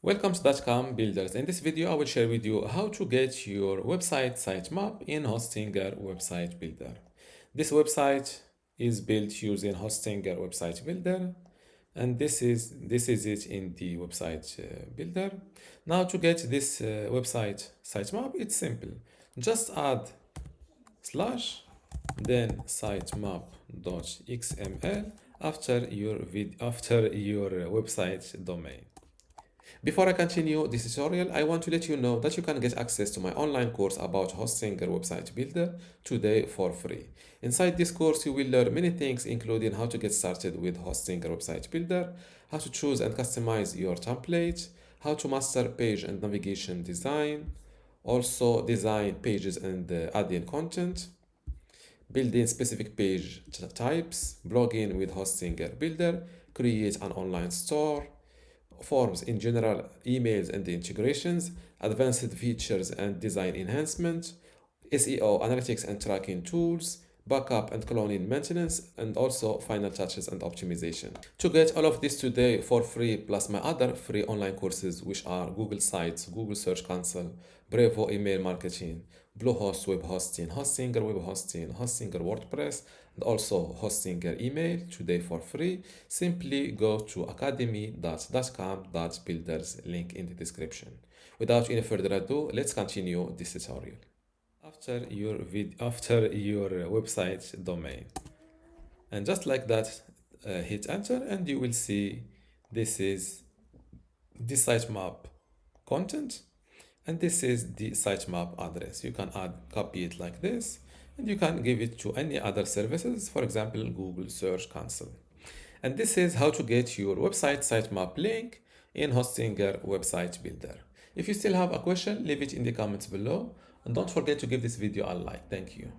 Welcome to dotcom.builders. In this video, I will share with you how to get your website sitemap in Hostinger Website Builder. This website is built using Hostinger Website Builder, and this is it in the website builder. Now to get this website sitemap, it's simple. Just add slash then sitemap.xml after your website domain. Before I continue this tutorial, I want to let you know that you can get access to my online course about hosting your website builder today for free. Inside this course, you will learn many things, including how to get started with hosting your website builder, how to choose and customize your template, how to master page and navigation design, also design pages and add in content, building specific page types, blogging with Hostinger Builder, create an online store, forms in general, emails and the integrations, advanced features and design enhancement, SEO, analytics and tracking tools, backup and cloning maintenance, and also final touches and optimization. To get all of this today for free, plus my other free online courses, which are Google Sites, Google Search Console, Brevo email marketing, Bluehost web hosting, Hostinger web hosting, Hostinger WordPress, and also Hostinger email today for free, simply go to academy.dotcom.builders, link in the description. Without any further ado, let's continue this tutorial. After your website domain, and just like that, hit enter and you will see this is the sitemap content, and this is the sitemap address. You can copy it like this, and you can give it to any other services, for example Google Search Console. And this is how to get your website sitemap link in Hostinger Website Builder. If you still have a question, leave it in the comments below, and don't forget to give this video a like. Thank you.